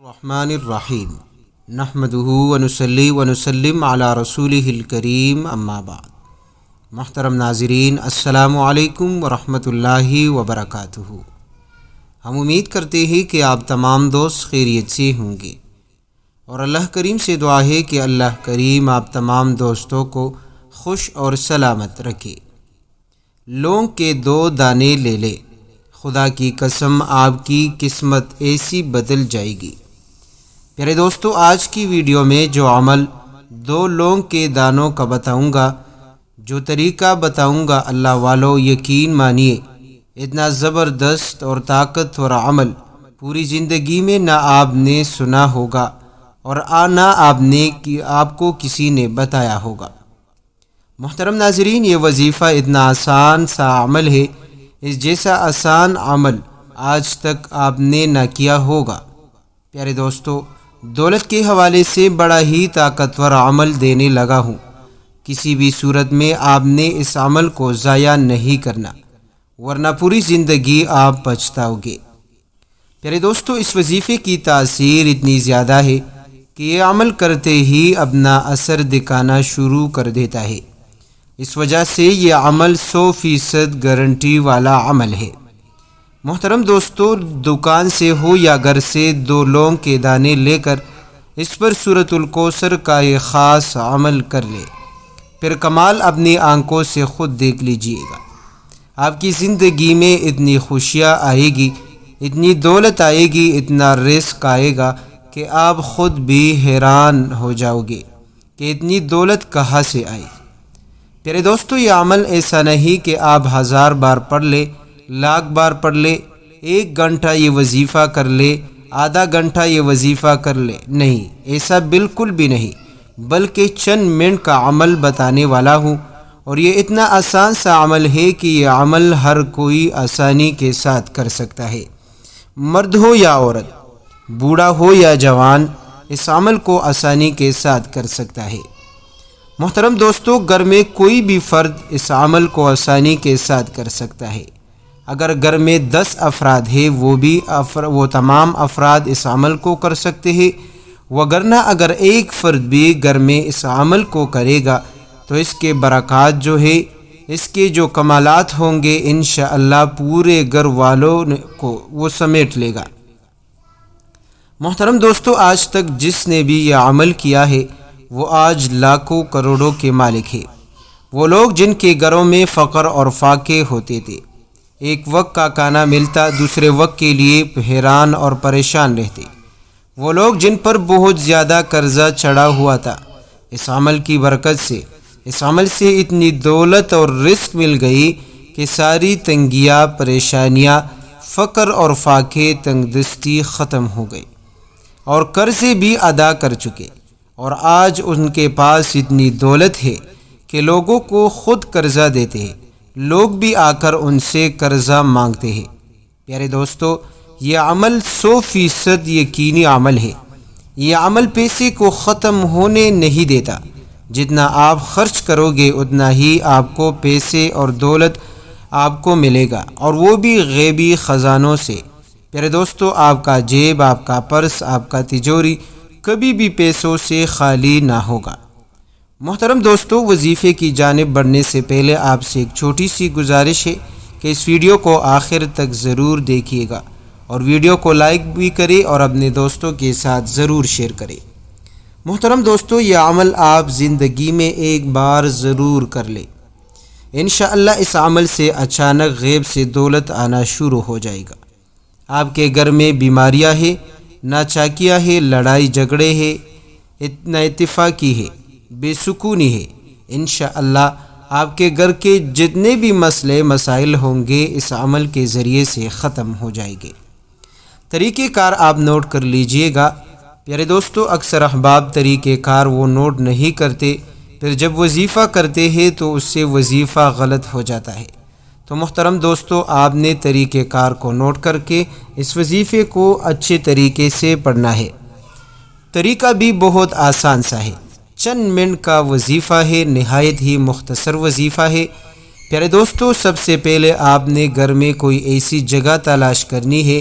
الرحمن الرحیم نحمدہ ونصلی ونسلم علی رسولہ الکریم اما بعد۔ محترم ناظرین، السلام علیکم ورحمۃ اللہ وبرکاتہ۔ ہم امید کرتے ہیں کہ آپ تمام دوست خیریت سے ہوں گے، اور اللہ کریم سے دعا ہے کہ اللہ کریم آپ تمام دوستوں کو خوش اور سلامت رکھے۔ لونگ کے 2 دانے لے لے، خدا کی قسم آپ کی قسمت ایسی بدل جائے گی۔ پیارے دوستو، آج کی ویڈیو میں جو عمل 2 لونگ کے دانوں کا بتاؤں گا، جو طریقہ بتاؤں گا، اللہ والو یقین مانیے، اتنا زبردست اور طاقتور عمل پوری زندگی میں نہ آپ نے سنا ہوگا اور نہ آپ کو کسی نے بتایا ہوگا۔ محترم ناظرین، یہ وظیفہ اتنا آسان سا عمل ہے، اس جیسا آسان عمل آج تک آپ نے نہ کیا ہوگا۔ پیارے دوستو، دولت کے حوالے سے بڑا ہی طاقتور عمل دینے لگا ہوں۔ کسی بھی صورت میں آپ نے اس عمل کو ضائع نہیں کرنا، ورنہ پوری زندگی آپ پچھتاؤ گے۔ پیارے دوستو، اس وظیفے کی تاثیر اتنی زیادہ ہے کہ یہ عمل کرتے ہی اپنا اثر دکھانا شروع کر دیتا ہے۔ اس وجہ سے یہ عمل 100% گارنٹی والا عمل ہے۔ محترم دوستو، دکان سے ہو یا گھر سے 2 لونگ کے دانے لے کر اس پر سورۃ الکوثر کا ایک خاص عمل کر لے، پھر کمال اپنی آنکھوں سے خود دیکھ لیجئے گا۔ آپ کی زندگی میں اتنی خوشیاں آئے گی، اتنی دولت آئے گی، اتنا رزق آئے گا کہ آپ خود بھی حیران ہو جاؤ گے کہ اتنی دولت کہاں سے آئی۔ پیارے دوستو، یہ عمل ایسا نہیں کہ آپ 1000 بار پڑھ لے، 1,00,000 بار پڑھ لے، 1 گھنٹہ یہ وظیفہ کر لے، آدھا گھنٹہ یہ وظیفہ کر لے، نہیں، ایسا بالکل بھی نہیں، بلکہ چند منٹ کا عمل بتانے والا ہوں، اور یہ اتنا آسان سا عمل ہے کہ یہ عمل ہر کوئی آسانی کے ساتھ کر سکتا ہے، مرد ہو یا عورت، بوڑھا ہو یا جوان، اس عمل کو آسانی کے ساتھ کر سکتا ہے۔ محترم دوستو، گھر میں کوئی بھی فرد اس عمل کو آسانی کے ساتھ کر سکتا ہے۔ اگر گھر میں 10 افراد ہیں، وہ تمام افراد اس عمل کو کر سکتے ہیں، وگرنہ اگر ایک فرد بھی گھر میں اس عمل کو کرے گا تو اس کے برکات جو ہے، اس کے جو کمالات ہوں گے، انشاءاللہ پورے گھر والوں کو وہ سمیٹ لے گا۔ محترم دوستو، آج تک جس نے بھی یہ عمل کیا ہے وہ آج لاکھوں کروڑوں کے مالک ہے۔ وہ لوگ جن کے گھروں میں فقر اور فاقے ہوتے تھے، ایک وقت کا کھانا ملتا، دوسرے وقت کے لیے حیران اور پریشان رہتے، وہ لوگ جن پر بہت زیادہ قرضہ چڑھا ہوا تھا، اس عمل کی برکت سے، اس عمل سے اتنی دولت اور رزق مل گئی کہ ساری تنگیاں، پریشانیاں، فقر اور فاقے، تنگ دستی ختم ہو گئی، اور قرضے بھی ادا کر چکے، اور آج ان کے پاس اتنی دولت ہے کہ لوگوں کو خود قرضہ دیتے ہیں، لوگ بھی آ کر ان سے قرضہ مانگتے ہیں۔ پیارے دوستو، یہ عمل 100% یقینی عمل ہے۔ یہ عمل پیسے کو ختم ہونے نہیں دیتا، جتنا آپ خرچ کرو گے اتنا ہی آپ کو پیسے اور دولت آپ کو ملے گا، اور وہ بھی غیبی خزانوں سے۔ پیارے دوستو، آپ کا جیب، آپ کا پرس، آپ کا تجوری کبھی بھی پیسوں سے خالی نہ ہوگا۔ محترم دوستو، وظیفے کی جانب بڑھنے سے پہلے آپ سے ایک چھوٹی سی گزارش ہے کہ اس ویڈیو کو آخر تک ضرور دیکھیے گا، اور ویڈیو کو لائک بھی کریں اور اپنے دوستوں کے ساتھ ضرور شیئر کریں۔ محترم دوستو، یہ عمل آپ زندگی میں ایک بار ضرور کر لیں، انشاءاللہ اس عمل سے اچانک غیب سے دولت آنا شروع ہو جائے گا۔ آپ کے گھر میں بیماریاں ہیں، ناچاکیاں ہیں، لڑائی جھگڑے ہیں، اتنا اتفاقی ہے، بے سکونی ہے، انشاءاللہ آپ کے گھر کے جتنے بھی مسئلے مسائل ہوں گے اس عمل کے ذریعے سے ختم ہو جائے گے۔ طریقہ کار آپ نوٹ کر لیجئے گا۔ پیارے دوستو، اکثر احباب طریقہ کار وہ نوٹ نہیں کرتے، پھر جب وظیفہ کرتے ہیں تو اس سے وظیفہ غلط ہو جاتا ہے۔ تو محترم دوستو، آپ نے طریقہ کار کو نوٹ کر کے اس وظیفے کو اچھے طریقے سے پڑھنا ہے۔ طریقہ بھی بہت آسان سا ہے، چند منٹ کا وظیفہ ہے، نہایت ہی مختصر وظیفہ ہے۔ پیارے دوستو، سب سے پہلے آپ نے گھر میں کوئی ایسی جگہ تلاش کرنی ہے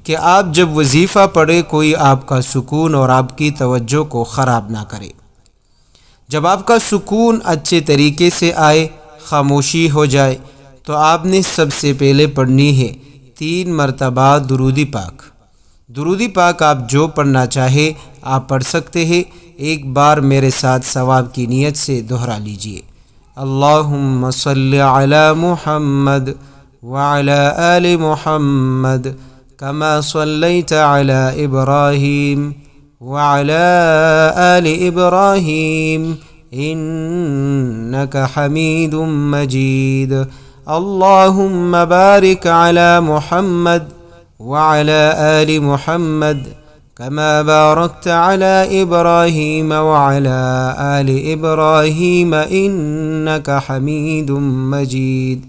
کہ آپ جب وظیفہ پڑھے کوئی آپ کا سکون اور آپ کی توجہ کو خراب نہ کرے۔ جب آپ کا سکون اچھے طریقے سے آئے، خاموشی ہو جائے، تو آپ نے سب سے پہلے پڑھنی ہے 3 مرتبہ درود پاک۔ درود پاک آپ جو پڑھنا چاہے آپ پڑھ سکتے ہیں، ایک بار میرے ساتھ ثواب کی نیت سے دہرا لیجئے۔ اللہم صلی علی محمد وعلی آل محمد کما صلیت علی ابراہیم وعلی آل ابراہیم انک حمید مجید۔ اللہم بارک علی محمد وعلى آل محمد كما باركت على إبراهيم وعلى آل إبراهيم إنك حميد مجید۔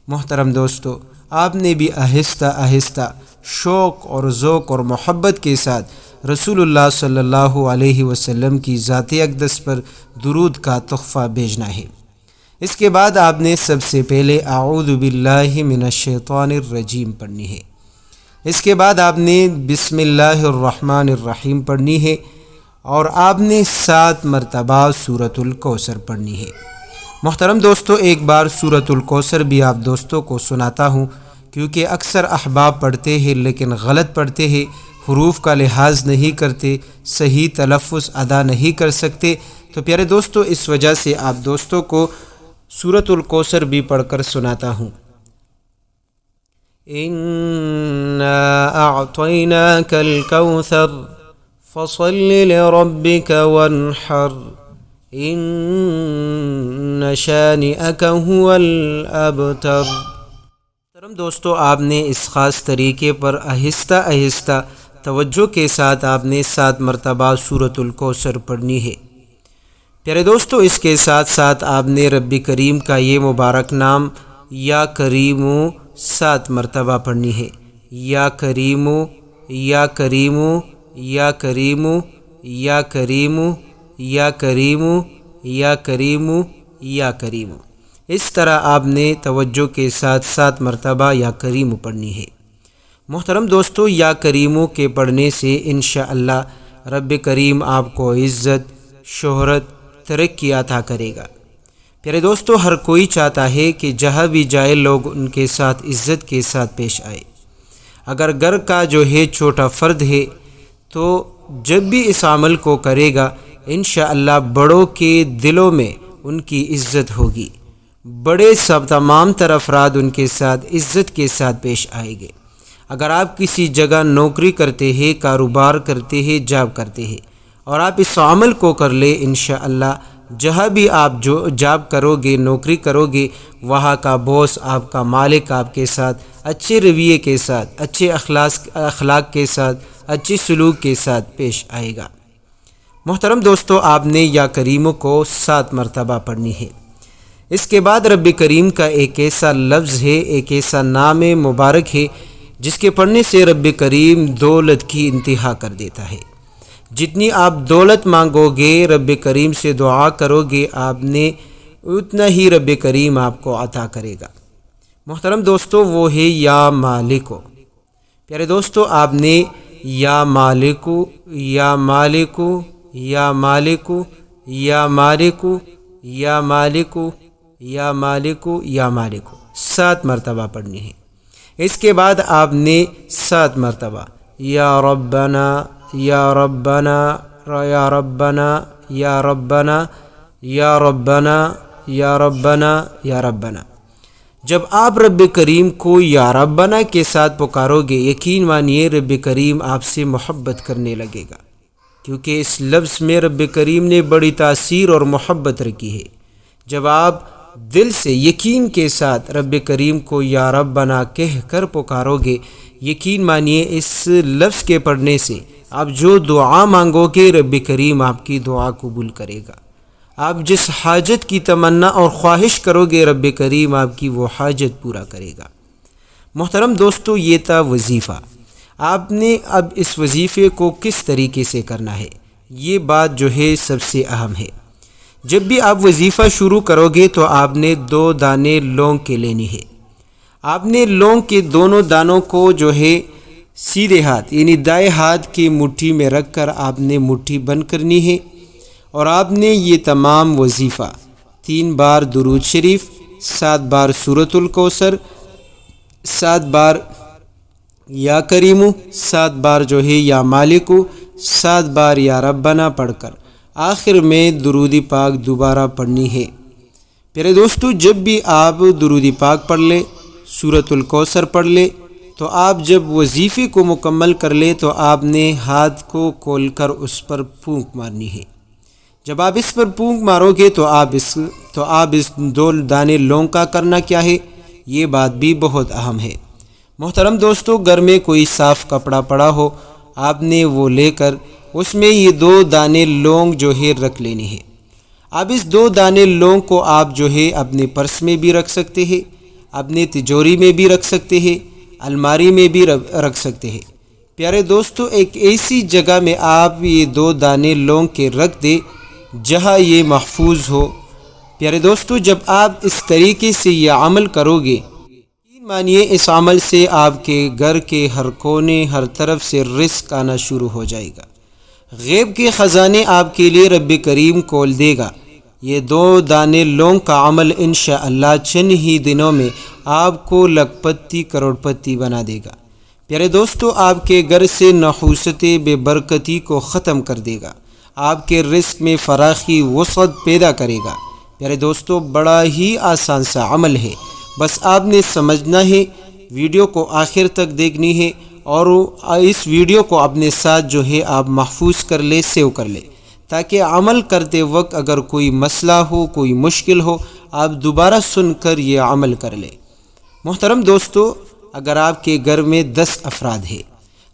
محترم دوستو، آپ نے بھی آہستہ آہستہ شوق اور ذوق اور محبت کے ساتھ رسول اللہ صلی اللہ علیہ وسلم کی ذات اقدس پر درود کا تحفہ بھیجنا ہے۔ اس کے بعد آپ نے سب سے پہلے اعوذ باللہ من الشیطان الرجیم پڑھنی ہے۔ اس کے بعد آپ نے بسم اللہ الرحمن الرحیم پڑھنی ہے، اور آپ نے 7 مرتبہ سورۃ الکوثر پڑھنی ہے۔ محترم دوستو، ایک بار سورۃ الکوثر بھی آپ دوستوں کو سناتا ہوں، کیونکہ اکثر احباب پڑھتے ہیں لیکن غلط پڑھتے ہیں، حروف کا لحاظ نہیں کرتے، صحیح تلفظ ادا نہیں کر سکتے۔ تو پیارے دوستو، اس وجہ سے آپ دوستوں کو سورۃ الکوثر بھی پڑھ کر سناتا ہوں۔ اِنَّا أَعْطَيْنَاكَ الْكَوْثَرَ فَصَلِّ لِرَبِّكَ وَانْحَرْ إِنَّ شَانِئَكَ هُوَ الْأَبْتَرُ۔ محترم دوستو، آپ نے اس خاص طریقے پر آہستہ آہستہ توجہ کے ساتھ آپ نے 7 مرتبہ سورۃ الکوثر پڑھنی ہے۔ پیارے دوستو، اس کے ساتھ ساتھ آپ نے رب کریم کا یہ مبارک نام یا کریمو 7 مرتبہ پڑھنی ہے۔ یا کریمو، یا کریمو، یا کریمو، یا کریمو، یا کریمو، یا کریمو، یا کریمو۔ اس طرح آپ نے توجہ کے ساتھ 7 مرتبہ یا کریمو پڑھنی ہے۔ محترم دوستو، یا کریمو کے پڑھنے سے انشاءاللہ رب کریم آپ کو عزت، شہرت، ترقی عطا کرے گا۔ پیارے دوستو، ہر کوئی چاہتا ہے کہ جہاں بھی جائے لوگ ان کے ساتھ عزت کے ساتھ پیش آئے۔ اگر گھر کا جو ہے چھوٹا فرد ہے تو جب بھی اس عمل کو کرے گا انشاءاللہ بڑوں کے دلوں میں ان کی عزت ہوگی، بڑے سب تمام تر افراد ان کے ساتھ عزت کے ساتھ پیش آئیں گے۔ اگر آپ کسی جگہ نوکری کرتے ہیں، کاروبار کرتے ہیں، جاب کرتے ہیں، اور آپ اس عمل کو کر لیں انشاءاللہ جہاں بھی آپ جو جاب کرو گے، نوکری کرو گے، وہاں کا باس، آپ کا مالک آپ کے ساتھ اچھے رویے کے ساتھ، اچھے اخلاق کے ساتھ، اچھے سلوک کے ساتھ پیش آئے گا۔ محترم دوستو، آپ نے یا کریموں کو 7 مرتبہ پڑھنی ہے۔ اس کے بعد رب کریم کا ایک ایسا لفظ ہے، ایک ایسا نام مبارک ہے جس کے پڑھنے سے رب کریم دولت کی انتہا کر دیتا ہے۔ جتنی آپ دولت مانگو گے، رب کریم سے دعا کرو گے، آپ نے اتنا ہی رب کریم آپ کو عطا کرے گا۔ محترم دوستو، وہ ہے یا مالکو۔ پیارے دوستو، آپ نے یا مالکو، یا مالکو، یا مالکو، یا مالکو، یا مالکو، یا مالکو، یا مالکو 7 مرتبہ پڑھنی ہے۔ اس کے بعد آپ نے 7 مرتبہ یا ربنا، یا ربنا، یا ربنا، یا ربنا، یا ربنا، یا ربنا، یا ربنا۔ جب آپ رب کریم کو یا ربنا کے ساتھ پکارو گے، یقین مانیے رب کریم آپ سے محبت کرنے لگے گا، کیونکہ اس لفظ میں رب کریم نے بڑی تاثیر اور محبت رکھی ہے۔ جب آپ دل سے یقین کے ساتھ رب کریم کو یا ربنا کہہ کر پکارو گے، یقین مانیے اس لفظ کے پڑھنے سے آپ جو دعا مانگو گے رب کریم آپ کی دعا قبول کرے گا۔ آپ جس حاجت کی تمنا اور خواہش کرو گے رب کریم آپ کی وہ حاجت پورا کرے گا۔ محترم دوستو، یہ تھا وظیفہ۔ آپ نے اب اس وظیفے کو کس طریقے سے کرنا ہے، یہ بات جو ہے سب سے اہم ہے۔ جب بھی آپ وظیفہ شروع کرو گے تو آپ نے 2 دانے لونگ کے لینی ہے۔ آپ نے لونگ کے دونوں دانوں کو جو ہے سیدھے ہاتھ یعنی دائیں ہاتھ کی مٹھی میں رکھ کر آپ نے مٹھی بند کرنی ہے، اور آپ نے یہ تمام وظیفہ 3 بار درود شریف، 7 بار سورۃ الکوثر، 7 بار یا کریمو، 7 بار جو ہے یا مالکو، 7 بار یا ربنا پڑھ کر آخر میں درود پاک دوبارہ پڑھنی ہے۔ پیارے دوستو، جب بھی آپ درود پاک پڑھ لیں، سورۃ الکوثر پڑھ لیں، تو آپ جب وظیفے کو مکمل کر لیں تو آپ نے ہاتھ کو کھول کر اس پر پھونک مارنی ہے۔ جب آپ اس پر پھونک مارو گے تو آپ اس 2 دانے لونگ کا کرنا کیا ہے، یہ بات بھی بہت اہم ہے۔ محترم دوستو، گھر میں کوئی صاف کپڑا پڑا ہو، آپ نے وہ لے کر اس میں یہ 2 دانے لونگ جو ہے رکھ لینے ہیں۔ اب اس 2 دانے لونگ کو آپ جو ہے اپنے پرس میں بھی رکھ سکتے ہیں، اپنے تجوری میں بھی رکھ سکتے ہیں، الماری میں بھی رکھ سکتے ہیں۔ پیارے دوستو، ایک ایسی جگہ میں آپ یہ 2 دانے لونگ کے رکھ دیں جہاں یہ محفوظ ہو۔ پیارے دوستو، جب آپ اس طریقے سے یہ عمل کرو گے، مانیے اس عمل سے آپ کے گھر کے ہر کونے، ہر طرف سے رزق آنا شروع ہو جائے گا۔ غیب کے خزانے آپ کے لیے رب کریم کھول دے گا۔ یہ 2 دانے لونگ کا عمل انشاءاللہ چند ہی دنوں میں آپ کو لکھ پتی کروڑ پتی بنا دے گا۔ پیارے دوستو، آپ کے گھر سے نحوست بے برکتی کو ختم کر دے گا، آپ کے رزق میں فراخی وسعت پیدا کرے گا۔ پیارے دوستو، بڑا ہی آسان سا عمل ہے، بس آپ نے سمجھنا ہے، ویڈیو کو آخر تک دیکھنی ہے، اور اس ویڈیو کو اپنے ساتھ جو ہے آپ محفوظ کر لیں، سیو کر لیں، تاکہ عمل کرتے وقت اگر کوئی مسئلہ ہو، کوئی مشکل ہو، آپ دوبارہ سن کر یہ عمل کر لیں۔ محترم دوستو، اگر آپ کے گھر میں 10 افراد ہیں،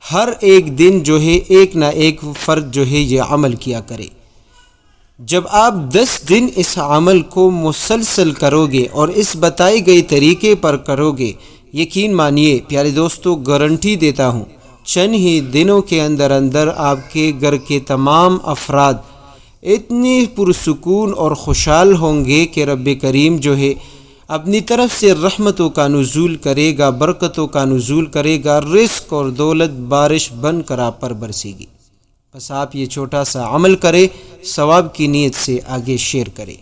ہر ایک دن جو ہے ایک نہ ایک فرد جو ہے یہ عمل کیا کرے۔ جب آپ 10 دن اس عمل کو مسلسل کرو گے اور اس بتائے گئے طریقے پر کرو گے، یقین مانیے پیارے دوستو، گارنٹی دیتا ہوں، چند ہی دنوں کے اندر آپ کے گھر کے تمام افراد اتنے پرسکون اور خوشحال ہوں گے کہ رب کریم جو ہے اپنی طرف سے رحمتوں کا نزول کرے گا، برکتوں کا نزول کرے گا، رزق اور دولت بارش بن کر آپ پر برسے گی۔ بس آپ یہ چھوٹا سا عمل کریں، ثواب کی نیت سے آگے شیئر کریں۔